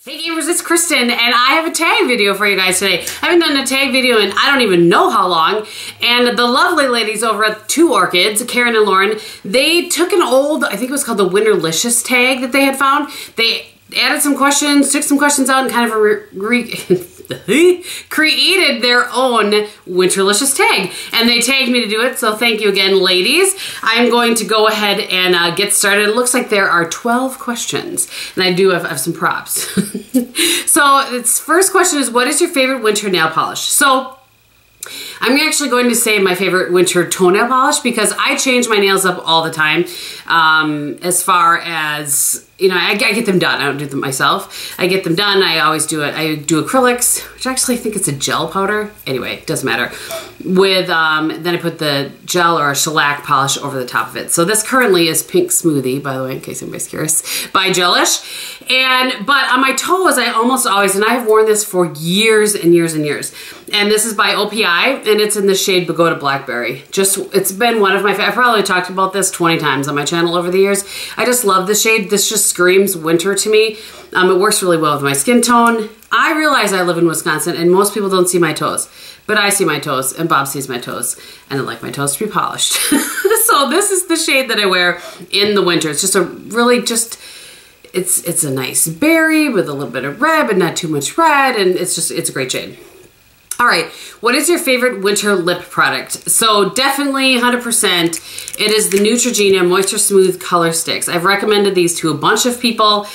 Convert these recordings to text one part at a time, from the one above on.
Hey gamers, it's Kristin, and I have a tag video for you guys today. I haven't done a tag video in I don't even know how long, and the lovely ladies over at Two Orchids, Karen and Lauren, they took an old, I think it was called the Winterlicious tag that they had found. They added some questions, took some questions out, and kind of created their own Winterlicious tag. And they tagged me to do it, so thank you again, ladies. I'm going to go ahead and get started. It looks like there are 12 questions, and I do have some props. So its first question is, what is your favorite winter nail polish? So I'm actually going to say my favorite winter toenail polish because I change my nails up all the time. As far as, you know, I get them done. I don't do them myself. I get them done. I always do it. I do acrylics, which actually I think it's a gel powder. Anyway, it doesn't matter. With, then I put the gel or a shellac polish over the top of it. So this currently is Pink Smoothie, by the way, in case anybody's curious, by Gelish. But on my toes, I almost always, and I have worn this for years and years and years. And this is by OPI, and it's in the shade Pagoda Blackberry. It's been one of my favorites. I've probably talked about this 20 times on my channel over the years. I just love this shade. This just screams winter to me. It works really well with my skin tone. I realize I live in Wisconsin, and most people don't see my toes. But I see my toes, and Bob sees my toes, and I like my toes to be polished. So this is the shade that I wear in the winter. It's just a really it's a nice berry with a little bit of red, but not too much red, and it's a great shade. All right, what is your favorite winter lip product? So definitely 100%, it is the Neutrogena Moisture Smooth Color Sticks. I've recommended these to a bunch of people.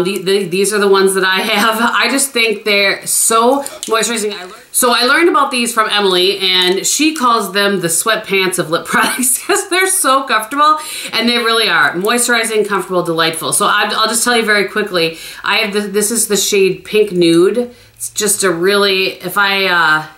These are the ones that I have. I just think they're so moisturizing. So I learned about these from Emily, and she calls them the sweatpants of lip products because they're so comfortable, and they really are. Moisturizing, comfortable, delightful. So I'll just tell you very quickly, I have this is the shade Pink Nude. It's just a really, if I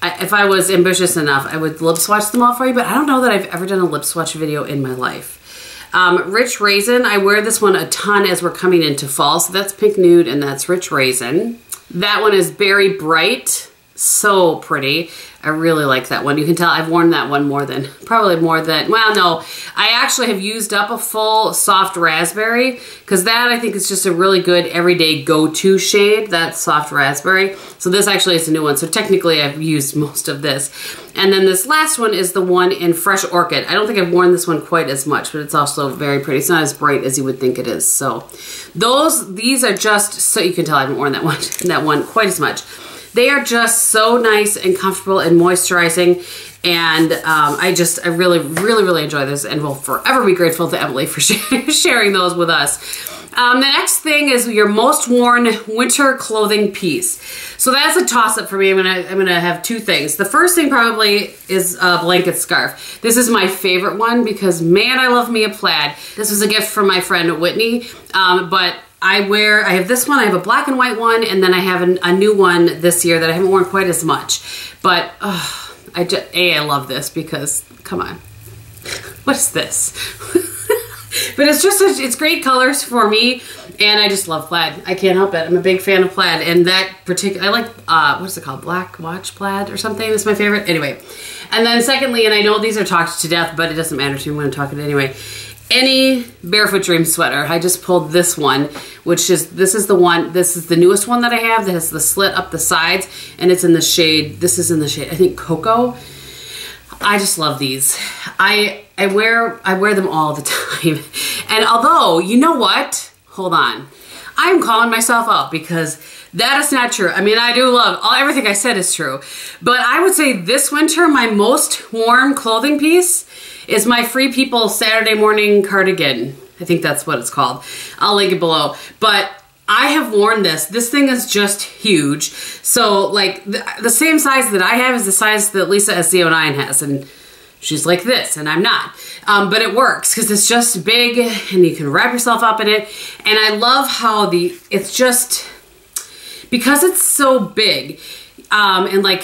was ambitious enough, I would lip swatch them all for you, but I don't know that I've ever done a lip swatch video in my life. Rich Raisin, I wear this one a ton as we're coming into fall, so that's Pink Nude and that's Rich Raisin. That one is Berry Bright, so pretty. I really like that one. You can tell I've worn that one probably more than, well, no. I actually have used up a full soft raspberry because that I think is just a really good everyday go-to shade, that soft raspberry. So this actually is a new one. So technically I've used most of this. And then this last one is the one in Fresh Orchid. I don't think I've worn this one quite as much, but it's also very pretty. It's not as bright as you would think it is. So these are just, so you can tell I haven't worn that one quite as much. They are just so nice and comfortable and moisturizing, and I really, really, really enjoy this, and will forever be grateful to Emily for sharing those with us. The next thing is your most worn winter clothing piece. So that's a toss-up for me. I'm gonna have two things. The first thing probably is a blanket scarf. This is my favorite one because, man, I love me a plaid. This was a gift from my friend Whitney, but I have this one, I have a black and white one, and then I have a new one this year that I haven't worn quite as much. But I love this because, come on, what is this? But it's great colors for me, and I just love plaid. I can't help it. I'm a big fan of plaid, and that particular, I like, what's it called? Black Watch plaid or something is my favorite. Anyway, and then secondly, and I know these are talked to death, but it doesn't matter to me, I'm gonna talk it anyway. Any Barefoot Dream sweater. I just pulled this one, this is the newest one that I have that has the slit up the sides, and it's in the shade, this is in the shade, I think Cocoa. I just love these. I wear them all the time. And although, you know what? Hold on. I'm calling myself out because that is not true. I mean, I do love, everything I said is true. But I would say this winter, my most worn clothing piece is my Free People Saturday morning cardigan. I think that's what it's called. I'll link it below. But I have worn this. This thing is just huge. So like the same size that I have is the size that Lisa SZ09 has. And she's like this, and I'm not. But it works because it's just big and you can wrap yourself up in it. And I love how it's just, because it's so big, and like,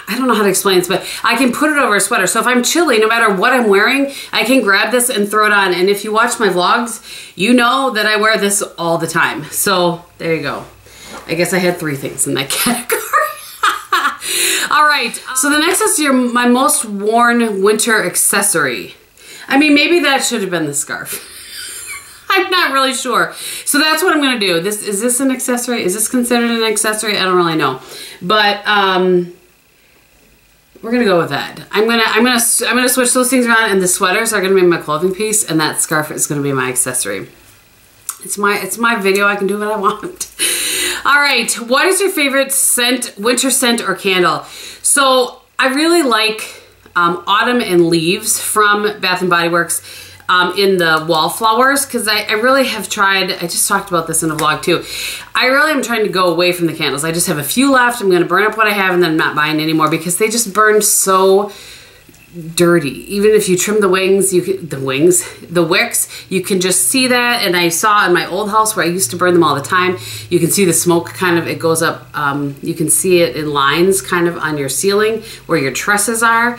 I don't know how to explain this, but I can put it over a sweater. So if I'm chilly, no matter what I'm wearing, I can grab this and throw it on. And if you watch my vlogs, you know that I wear this all the time. So there you go. I guess I had 3 things in that category. All right, so the next is my most worn winter accessory. I mean, maybe that should have been the scarf. I'm not really sure. So that's what I'm going to do. Is this an accessory? Is this considered an accessory? I don't really know. But we're going to go with that. I'm going to switch those things around, and the sweaters are going to be my clothing piece, and that scarf is going to be my accessory. It's my video. I can do what I want. All right. What is your favorite scent, winter scent or candle? So I really like Autumn and Leaves from Bath & Body Works in the wallflowers, because I really have tried, I just talked about this in a vlog too, I really am trying to go away from the candles. I just have a few left. I'm going to burn up what I have, and then I'm not buying anymore because they just burn so dirty. Even if you trim the wings, the wicks, you can just see that. And I saw in my old house where I used to burn them all the time, you can see the smoke kind of, it goes up, you can see it in lines kind of on your ceiling where your trusses are.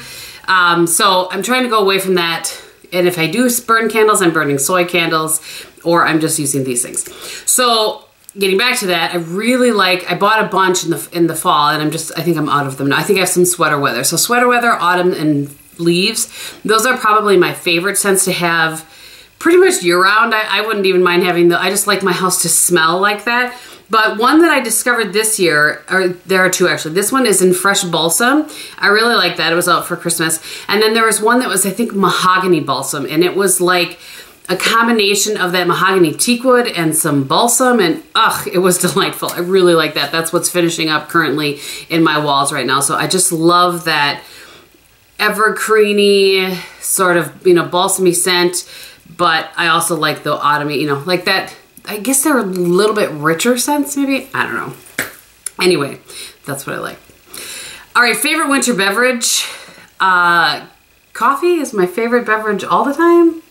So I'm trying to go away from that. And if I do burn candles, I'm burning soy candles, or I'm just using these things. So getting back to that, I really like, I bought a bunch in the fall, and I think I'm out of them now. I think I have some Sweater Weather. So Sweater Weather, Autumn, and Leaves, those are probably my favorite scents to have pretty much year round. I wouldn't even mind having I just like my house to smell like that. But one that I discovered this year, or there are two actually. This one is in Fresh Balsam. I really like that. It was out for Christmas. And then there was one that was, I think, Mahogany Balsam. And it was like a combination of that mahogany teakwood and some balsam. And ugh, it was delightful. I really like that. That's what's finishing up currently in my walls right now. So I just love that evergreeny sort of, balsamy scent. But I also like the autumny, like that. I guess they're a little bit richer scents, maybe. I don't know. Anyway, that's what I like. All right, favorite winter beverage. Coffee is my favorite beverage all the time.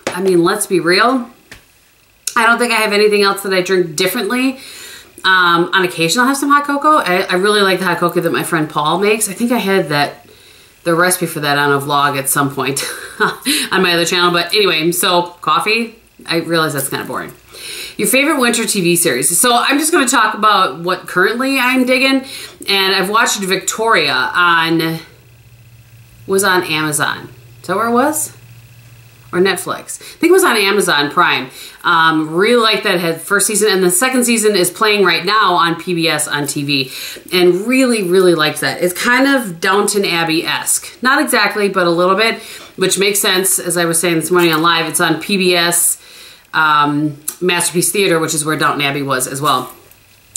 I mean, let's be real. I don't think I have anything else that I drink differently. On occasion, I'll have some hot cocoa. I really like the hot cocoa that my friend Paul makes. I think I had the recipe for that on a vlog at some point on my other channel. But anyway, so coffee, I realize that's kind of boring. Your favorite winter TV series. So I'm just going to talk about what currently I'm digging. And I've watched Victoria was on Amazon. Is that where it was? Or Netflix. I think it was on Amazon Prime. Really like that. It had first season, and the second season is playing right now on PBS on TV. And really, really liked that. It's kind of Downton Abbey-esque. Not exactly, but a little bit, which makes sense. As I was saying this morning on live, it's on PBS Masterpiece Theater, which is where Downton Abbey was as well.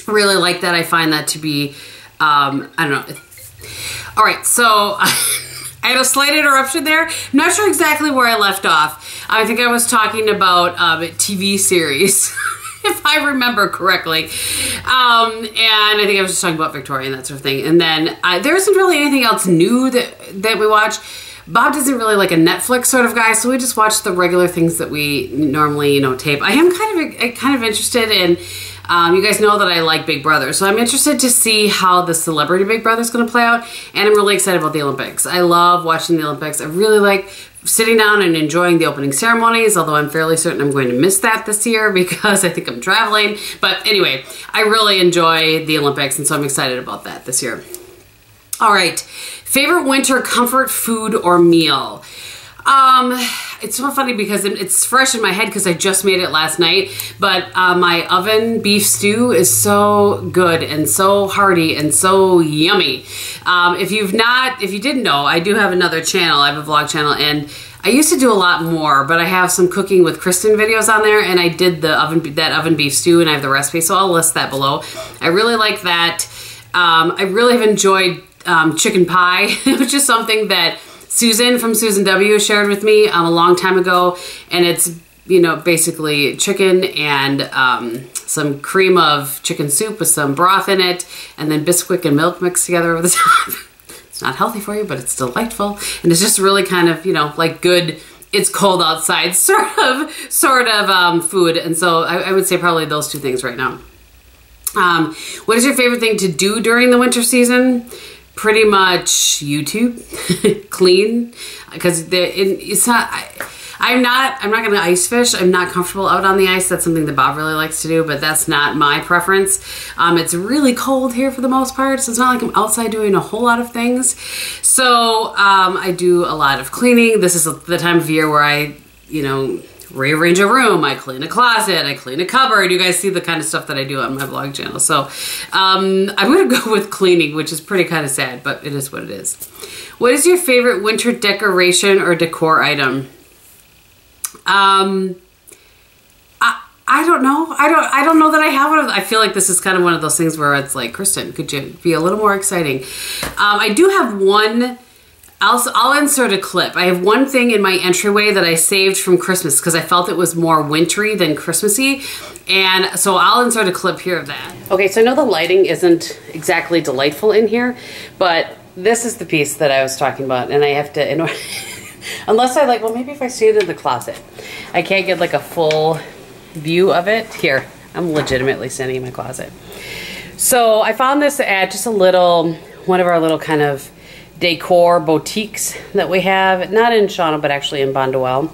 Really like that. I find that to be, I don't know. All right, so I had a slight interruption there. I'm not sure exactly where I left off. I think I was talking about TV series, if I remember correctly. And I think I was just talking about Victoria and that sort of thing. And then there isn't really anything else new that we watch. Bob doesn't really like a Netflix sort of guy, so we just watch the regular things that we normally, tape. I am kind of interested in. You guys know that I like Big Brother, so I'm interested to see how the Celebrity Big Brother is going to play out, and I'm really excited about the Olympics. I love watching the Olympics. I really like sitting down and enjoying the opening ceremonies, although I'm fairly certain I'm going to miss that this year because I think I'm traveling. But anyway, I really enjoy the Olympics, and so I'm excited about that this year. All right, favorite winter comfort food or meal? It's so funny because it's fresh in my head because I just made it last night, but my oven beef stew is so good and so hearty and so yummy. If you didn't know, I do have another channel. I have a vlog channel, and I used to do a lot more, but I have some cooking with Kristin videos on there, and I did that oven beef stew, and I have the recipe, so I'll list that below. I really like that. I really have enjoyed chicken pie, which is something that Susan from Susan W shared with me a long time ago, and it's basically chicken and some cream of chicken soup with some broth in it, and then Bisquick and milk mixed together over the top. It's not healthy for you, but it's delightful, and it's just really kind of like good. It's cold outside sort of food, and so I would say probably those two things right now. What is your favorite thing to do during the winter season? Pretty much YouTube, clean, because it's not, I'm not gonna ice fish. I'm not comfortable out on the ice. That's something that Bob really likes to do, but that's not my preference. It's really cold here for the most part, so it's not like I'm outside doing a whole lot of things. So I do a lot of cleaning. This is the time of year where I, you know, rearrange a room, I clean a closet, I clean a cupboard. You guys see the kind of stuff that I do on my vlog channel. So I'm gonna go with cleaning, which is pretty kind of sad, but it is what it is. What is your favorite winter decoration or decor item? I don't know. I don't know that I have one of them. I feel like this is kind of one of those things where it's like, Kristin, could you be a little more exciting? I do have one. I'll insert a clip. I have one thing in my entryway that I saved from Christmas because I felt it was more wintry than Christmassy. And so I'll insert a clip here of that. Okay, so I know the lighting isn't exactly delightful in here, but this is the piece that I was talking about. And I have to, in order, unless I like, well, maybe if I see it in the closet, I can't get like a full view of it. Here, I'm legitimately standing in my closet. So I found this at just one of our little kind of decor boutiques that we have, not in Shauna, but actually in Bonduelle,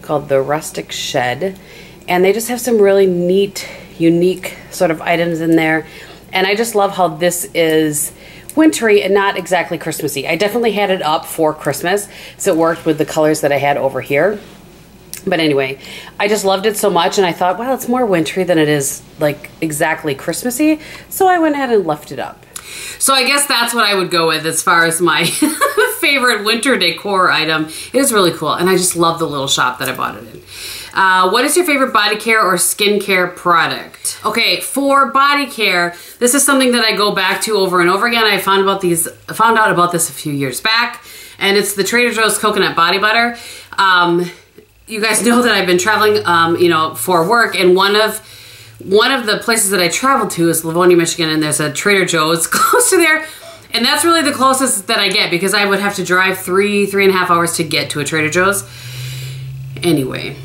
called the Rustic Shed. And they just have some really neat, unique sort of items in there. And I just love how this is wintry and not exactly Christmassy. I definitely had it up for Christmas, so it worked with the colors that I had over here. But anyway, I just loved it so much, and I thought, well, it's more wintry than it is like exactly Christmassy. So I went ahead and left it up. So I guess that's what I would go with as far as my favorite winter decor item. It is really cool, and I just love the little shop that I bought it in. What is your favorite body care or skincare product? Okay, for body care, this is something that I go back to over and over again. I found out about this a few years back, and it's the Trader Joe's Coconut Body Butter. You guys know that I've been traveling, you know, for work, and one of the places that I traveled to is Livonia, Michigan, and there's a Trader Joe's close to there. And that's really the closest that I get because I would have to drive 3.5 hours to get to a Trader Joe's. Anyway,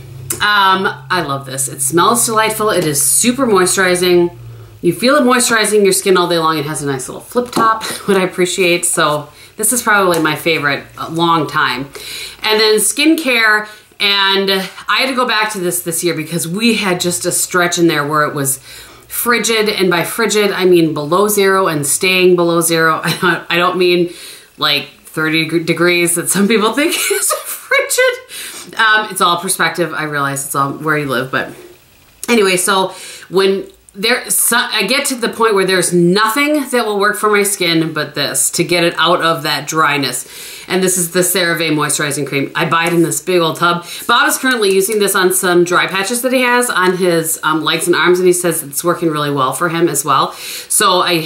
I love this. It smells delightful. It is super moisturizing. You feel it moisturizing your skin all day long. It has a nice little flip top, what I appreciate. So this is probably my favorite long time. And then skincare. And I had to go back to this year because we had just a stretch in there where it was frigid, and by frigid I mean below zero and staying below zero. I don't mean like 30 degrees that some people think is frigid. It's all perspective. I realize it's all where you live, but anyway, so when I get to the point where there's nothing that will work for my skin but this to get it out of that dryness. And this is the CeraVe moisturizing cream. I buy it in this big old tub. Bob is currently using this on some dry patches that he has on his legs and arms, and he says it's working really well for him as well. So I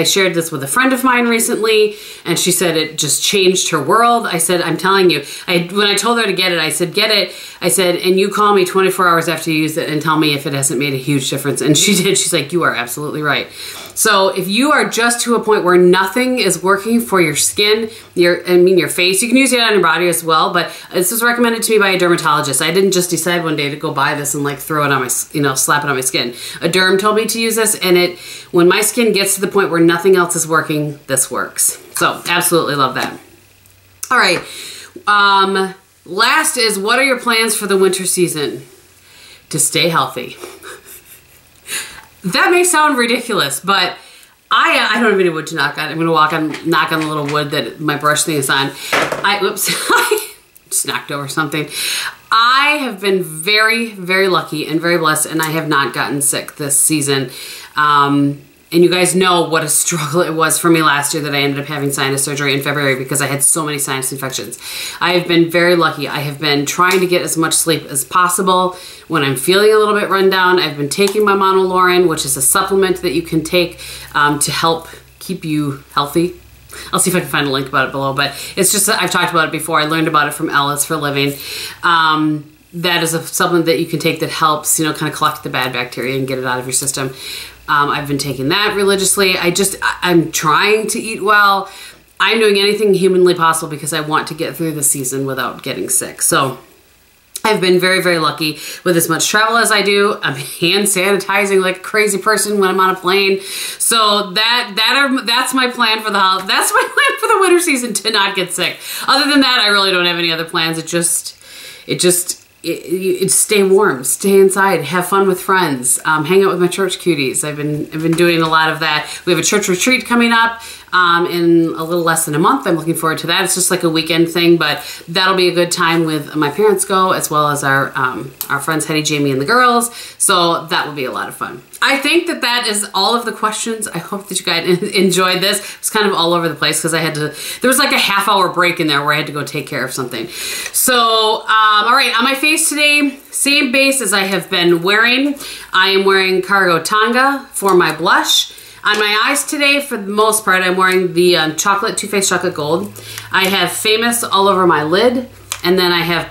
shared this with a friend of mine recently, and she said it just changed her world. I said, I'm telling you, when I told her to get it, I said, get it. I said, and you call me 24 hours after you use it and tell me if it hasn't made a huge difference. And she did. She's like, you are absolutely right. So if you are just to a point where nothing is working for your skin, your face, you can use it on your body as well, but this was recommended to me by a dermatologist. I didn't just decide one day to go buy this and like throw it on my, slap it on my skin. A derm told me to use this, and when my skin gets to the point where nothing else is working, this works. So absolutely love that. All right. Last is, what are your plans for the winter season? To stay healthy. That may sound ridiculous, but I don't have any wood to knock on. I'm gonna knock on the little wood that my brush thing is on. Whoops, I just knocked over something. I have been very, very lucky and very blessed, and I have not gotten sick this season. And you guys know what a struggle it was for me last year that I ended up having sinus surgery in February because I had so many sinus infections. I have been very lucky. I have been trying to get as much sleep as possible. When I'm feeling a little bit run down, I've been taking my monolaurin, which is a supplement that you can take to help keep you healthy. I'll see if I can find a link about it below, but it's just, I've talked about it before. I learned about it from Ellis for living. That is a supplement that you can take that helps, kind of collect the bad bacteria and get it out of your system. I've been taking that religiously. I'm trying to eat well. I'm doing anything humanly possible because I want to get through the season without getting sick. So I've been very, very lucky with as much travel as I do. I'm hand sanitizing like a crazy person when I'm on a plane. So that's my plan for that's my plan for the winter season, to not get sick. Other than that, I really don't have any other plans. It just stay warm, stay inside, have fun with friends, hang out with my church cuties. I've been doing a lot of that. We have a church retreat coming up in a little less than a month. I'm looking forward to that. It's just like a weekend thing, but that'll be a good time with my parents go, as well as our friends Hetty, Jamie, and the girls. So that will be a lot of fun. I think that is all of the questions. I hope that you guys enjoyed this. It's kind of all over the place because there was like a half-hour break in there where I had to go take care of something. So, all right, on my face today, same base as I have been wearing. I am wearing Cargo Tanga for my blush. On my eyes today, for the most part, I'm wearing the Too Faced Chocolate Gold. I have Famous all over my lid, and then I have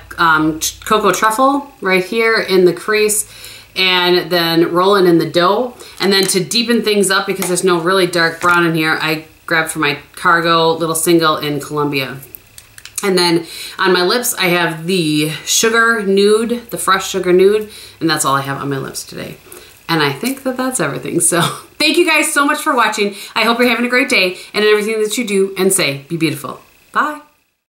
Cocoa Truffle right here in the crease, and then rolling in the dough. And then to deepen things up, because there's no really dark brown in here, I grabbed for my Cargo Little Single in Columbia. And then on my lips, I have the Sugar Nude, the Fresh Sugar Nude, and that's all I have on my lips today. And I think that that's everything. So thank you guys so much for watching. I hope you're having a great day, and in everything that you do and say, be beautiful. Bye.